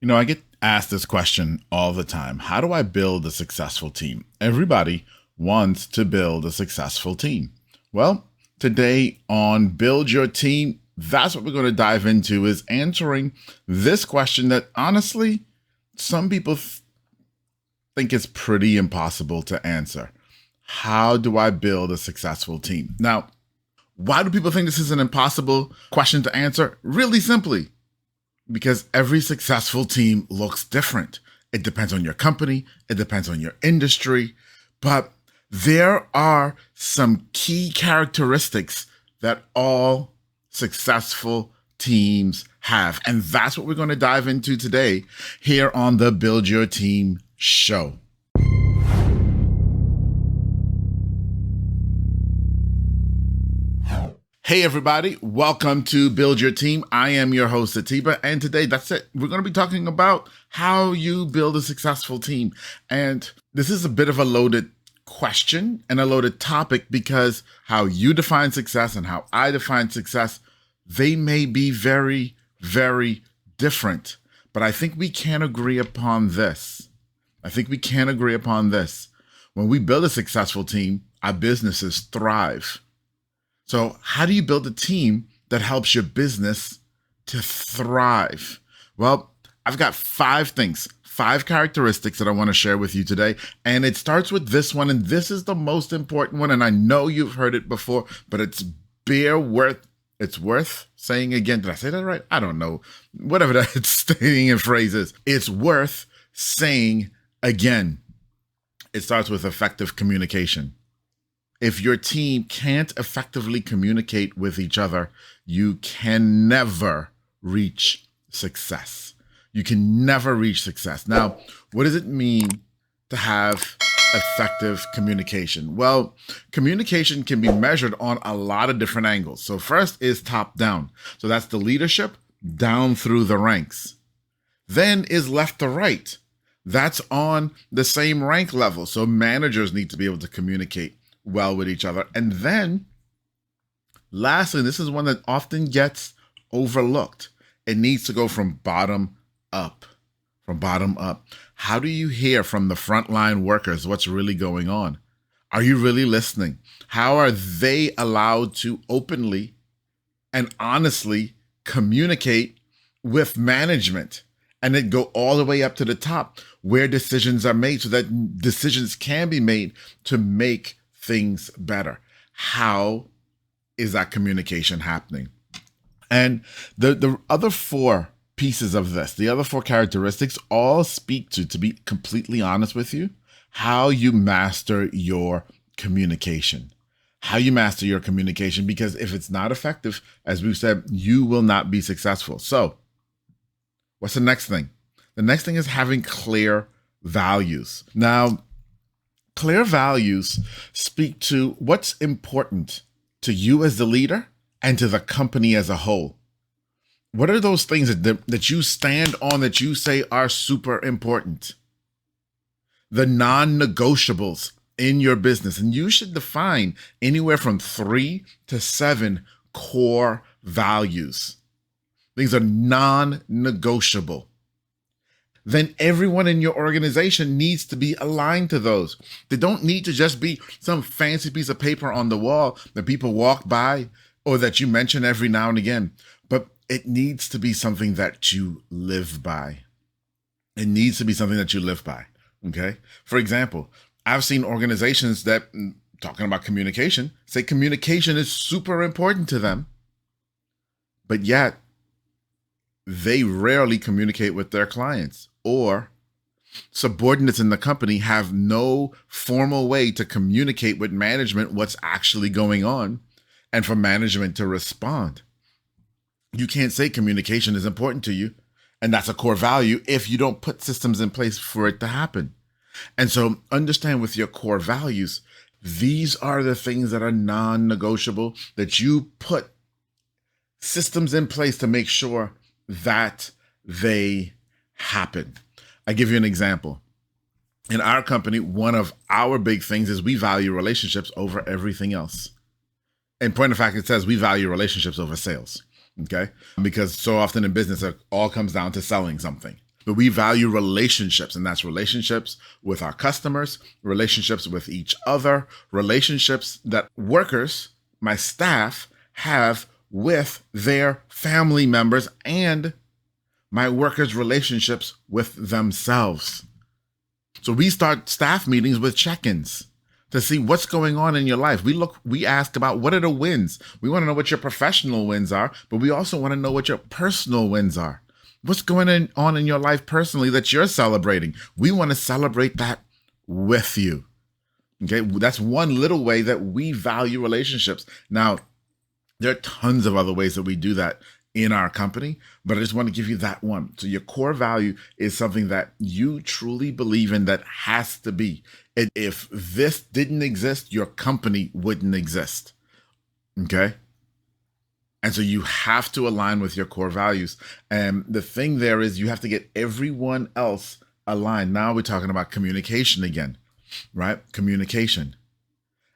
I get asked this question all the time. How do I build a successful team? Everybody wants to build a successful team. Well, today on Build Your Team, that's what we're going to dive into is answering this question that honestly, some people think is pretty impossible to answer. How do I build a successful team? Now, why do people think this is an impossible question to answer? Really simply, because every successful team looks different. It depends on your company, it depends on your industry, but there are some key characteristics that all successful teams have. And that's what we're going to dive into today here on the Build Your Team show. Hey everybody, welcome to Build Your Team. I am your host, Atiba, and today, that's it. We're going to be talking about how you build a successful team. And this is a bit of a loaded question and a loaded topic because how you define success and how I define success, they may be very, very different. But I think we can agree upon this. When we build a successful team, our businesses thrive. So how do you build a team that helps your business to thrive? Well, I've got five characteristics that I want to share with you today. And it starts with this one. And this is the most important one. And I know you've heard it before, but it's worth saying again. Did I say that right? I don't know. Whatever that stating in phrases. It's worth saying again. It starts with effective communication. If your team can't effectively communicate with each other, you can never reach success. Now, what does it mean to have effective communication? Well, communication can be measured on a lot of different angles. So first is top down. So that's the leadership down through the ranks. Then is left to right. That's on the same rank level. So managers need to be able to communicate well with each other. And then lastly, this is one that often gets overlooked. It needs to go from bottom up. How do you hear from the frontline workers what's really going on? Are you really listening? How are they allowed to openly and honestly communicate with management? And then go all the way up to the top where decisions are made so that decisions can be made to make things better. How is that communication happening? And the other four pieces of this, the other four characteristics all speak to be completely honest with you, how you master your communication. Because if it's not effective, as we've said, you will not be successful. So what's the next thing? The next thing is having clear values. Now, clear values speak to what's important to you as the leader and to the company as a whole. What are those things that you stand on that you say are super important? The non-negotiables in your business. And you should define anywhere from 3 to 7 core values. These are non-negotiable. Then everyone in your organization needs to be aligned to those. They don't need to just be some fancy piece of paper on the wall that people walk by or that you mention every now and again, but it needs to be something that you live by. Okay? For example, I've seen organizations that, talking about communication, say communication is super important to them, but yet they rarely communicate with their clients, or subordinates in the company have no formal way to communicate with management what's actually going on and for management to respond. You can't say communication is important to you and that's a core value if you don't put systems in place for it to happen. And so understand with your core values, these are the things that are non-negotiable, that you put systems in place to make sure that they happen. I give you an example. In our company, one of our big things is we value relationships over everything else. In point of fact, it says we value relationships over sales. Okay? Because so often in business, it all comes down to selling something. But we value relationships, and that's relationships with our customers, relationships with each other, relationships that workers, my staff, have with their family members, and my workers' relationships with themselves. So we start staff meetings with check-ins to see what's going on in your life. We ask about what are the wins. We want to know what your professional wins are, but we also want to know what your personal wins are. What's going on in your life personally that you're celebrating? We want to celebrate that with you. Okay, that's one little way that we value relationships. Now, there are tons of other ways that we do that in our company, but I just want to give you that one. So your core value is something that you truly believe in that has to be. And if this didn't exist, your company wouldn't exist. Okay? And so you have to align with your core values. And the thing there is you have to get everyone else aligned. Now we're talking about communication again, right? Communication.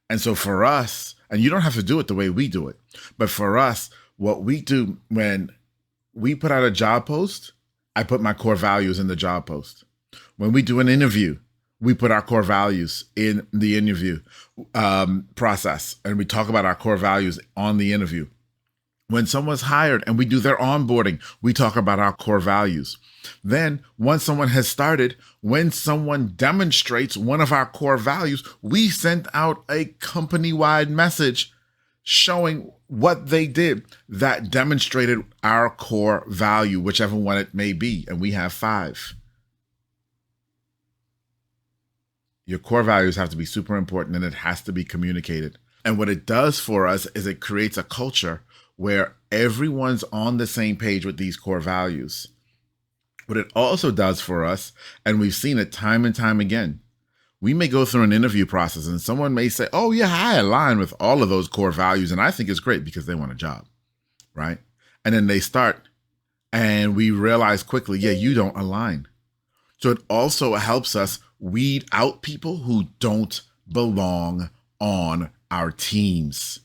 And so for us, and you don't have to do it the way we do it, but for us, what we do when we put out a job post, I put my core values in the job post. When we do an interview, we put our core values in the interview process, and we talk about our core values on the interview. When someone's hired and we do their onboarding, we talk about our core values. Then once someone has started, when someone demonstrates one of our core values, we send out a company-wide message showing what they did that demonstrated our core value, whichever one it may be. And we have 5. Your core values have to be super important, and it has to be communicated. And what it does for us is it creates a culture where everyone's on the same page with these core values. What it also does for us, and we've seen it time and time again, we may go through an interview process and someone may say, oh yeah, I align with all of those core values. And I think it's great because they want a job, right? And then they start and we realize quickly, yeah, you don't align. So it also helps us weed out people who don't belong on our teams.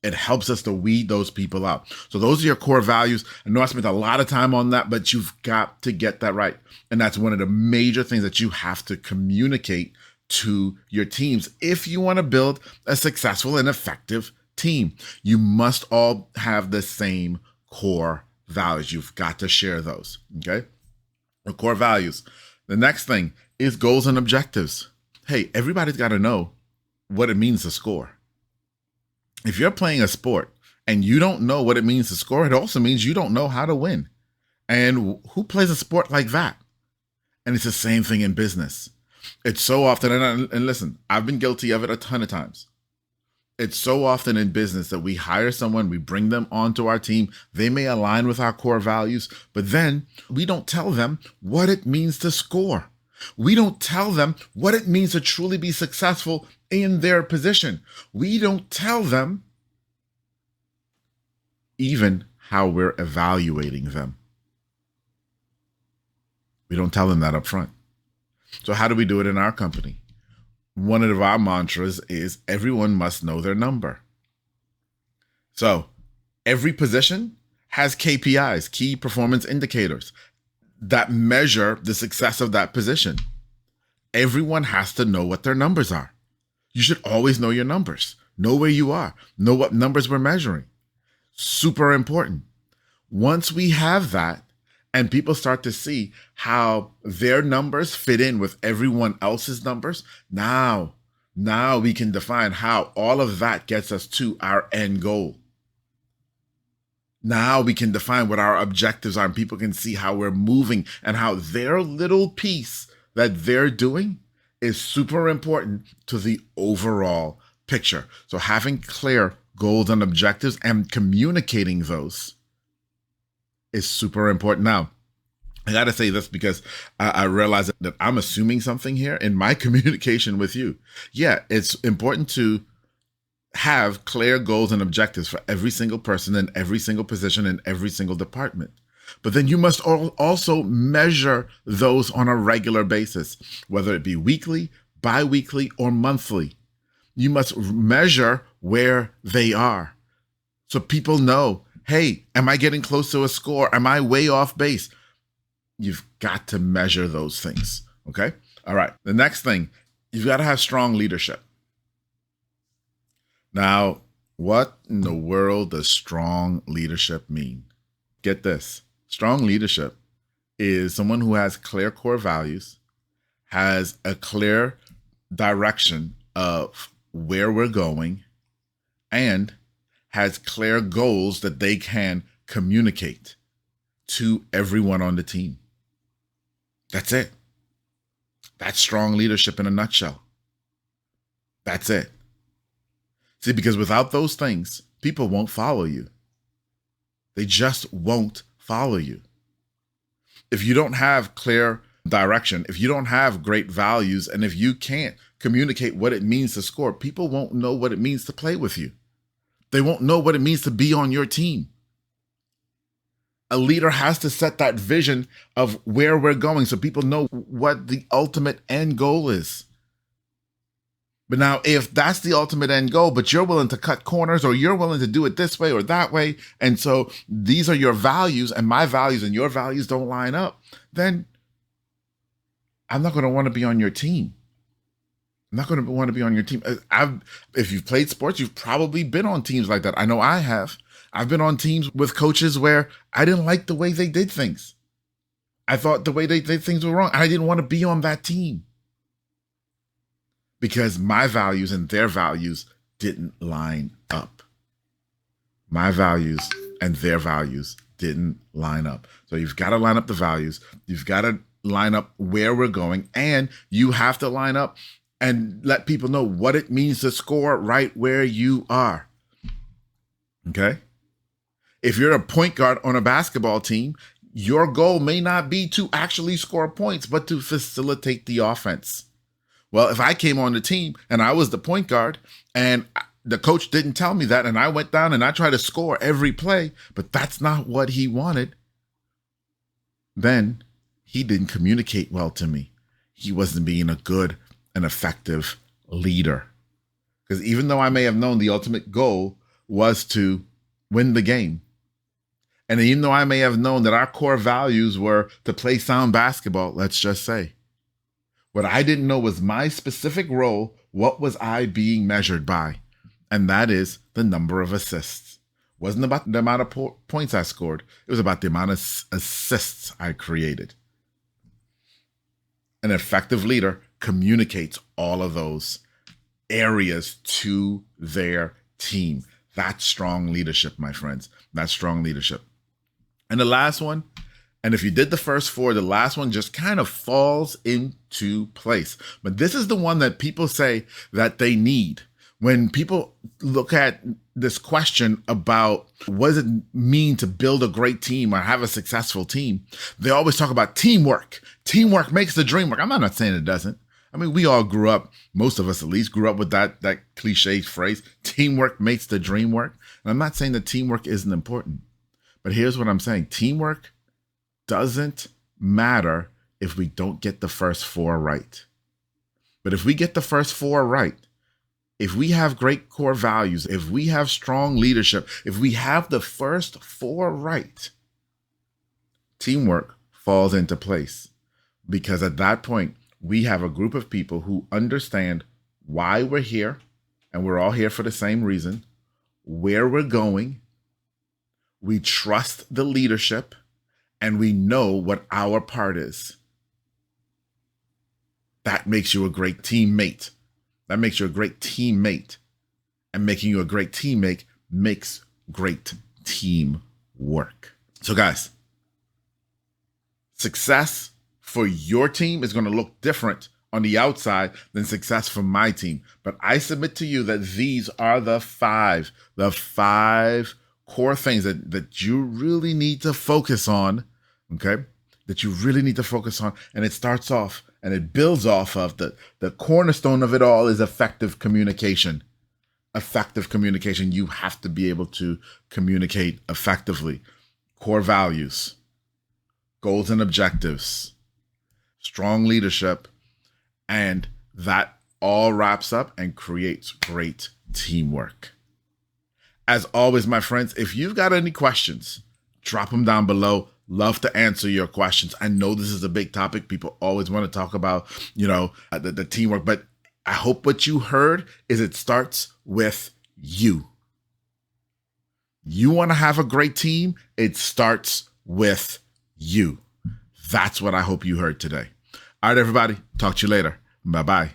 It helps us to weed those people out. So those are your core values. I know I spent a lot of time on that, but you've got to get that right. And that's one of the major things that you have to communicate to your teams. If you want to build a successful and effective team, you must all have the same core values. You've got to share those, okay? The core values. The next thing is goals and objectives. Hey, everybody's got to know what it means to score. If you're playing a sport and you don't know what it means to score, it also means you don't know how to win. And who plays a sport like that? And it's the same thing in business. It's so often, and listen, I've been guilty of it a ton of times. It's so often in business that we hire someone, we bring them onto our team. They may align with our core values, but then we don't tell them what it means to score. We don't tell them what it means to truly be successful in their position. We don't tell them even how we're evaluating them. We don't tell them that up front. So how do we do it in our company? One of our mantras is everyone must know their number. So every position has KPIs, key performance indicators, that measure the success of that position. Everyone has to know what their numbers are. You should always know your numbers, know where you are, know what numbers we're measuring. Super important. Once we have that and people start to see how their numbers fit in with everyone else's numbers, now we can define how all of that gets us to our end goal. Now we can define what our objectives are and people can see how we're moving and how their little piece that they're doing is super important to the overall picture. So having clear goals and objectives and communicating those is super important. Now, I got to say this because I realize that I'm assuming something here in my communication with you. Yeah, it's important to have clear goals and objectives for every single person in every single position in every single department. But then you must also measure those on a regular basis, whether it be weekly, bi-weekly, or monthly. You must measure where they are so people know, hey, am I getting close to a score? Am I way off base? You've got to measure those things. Okay. All right. The next thing, you've got to have strong leadership. Now, what in the world does strong leadership mean? Get this. Strong leadership is someone who has clear core values, has a clear direction of where we're going, and has clear goals that they can communicate to everyone on the team. That's it. That's strong leadership in a nutshell. That's it. See, because without those things, people won't follow you. They just won't follow you. If you don't have clear direction, if you don't have great values, and if you can't communicate what it means to score, people won't know what it means to play with you. They won't know what it means to be on your team. A leader has to set that vision of where we're going so people know what the ultimate end goal is. But now, if that's the ultimate end goal, but you're willing to cut corners, or you're willing to do it this way or that way, and so these are your values and my values and your values don't line up, then I'm not going to want to be on your team. I'm not going to want to be on your team. If you've played sports, you've probably been on teams like that. I know I have. I've been on teams with coaches where I didn't like the way they did things. I thought the way they did things were wrong. I didn't want to be on that team because my values and their values didn't line up. My values and their values didn't line up. So you've got to line up the values. You've got to line up where we're going, and you have to line up and let people know what it means to score right where you are. Okay? If you're a point guard on a basketball team, your goal may not be to actually score points, but to facilitate the offense. Well, if I came on the team and I was the point guard and the coach didn't tell me that, and I went down and I tried to score every play, but that's not what he wanted, then he didn't communicate well to me. He wasn't being a good and effective leader. Because even though I may have known the ultimate goal was to win the game, and even though I may have known that our core values were to play sound basketball, let's just say, what I didn't know was my specific role. What was I being measured by? And that is the number of assists. It wasn't about the amount of points I scored. It was about the amount of assists I created. An effective leader communicates all of those areas to their team. That's strong leadership, my friends. That's strong leadership. And the last one, and if you did the first four, the last one just kind of falls into place. But this is the one that people say that they need. When people look at this question about what does it mean to build a great team or have a successful team, they always talk about teamwork. Teamwork makes the dream work. I'm not saying it doesn't. I mean, we all grew up, most of us at least, grew up with that cliche phrase, teamwork makes the dream work. And I'm not saying that teamwork isn't important. But here's what I'm saying. Teamwork doesn't matter if we don't get the first four right. But if we get the first four right, if we have great core values, if we have strong leadership, if we have the first four right, teamwork falls into place. Because at that point, we have a group of people who understand why we're here, and we're all here for the same reason, where we're going. We trust the leadership, and we know what our part is. That makes you a great teammate. That makes you a great teammate. And making you a great teammate makes great teamwork. So guys, success for your team is going to look different on the outside than success for my team. But I submit to you that these are the five core things that you really need to focus on, okay? That you really need to focus on. And it starts off and it builds off of the cornerstone of it all is effective communication. Effective communication. You have to be able to communicate effectively. Core values, goals and objectives, strong leadership, and that all wraps up and creates great teamwork. As always, my friends, if you've got any questions, drop them down below. Love to answer your questions. I know this is a big topic. People always want to talk about, the teamwork, but I hope what you heard is it starts with you. You want to have a great team? It starts with you. That's what I hope you heard today. All right, everybody. Talk to you later. Bye-bye.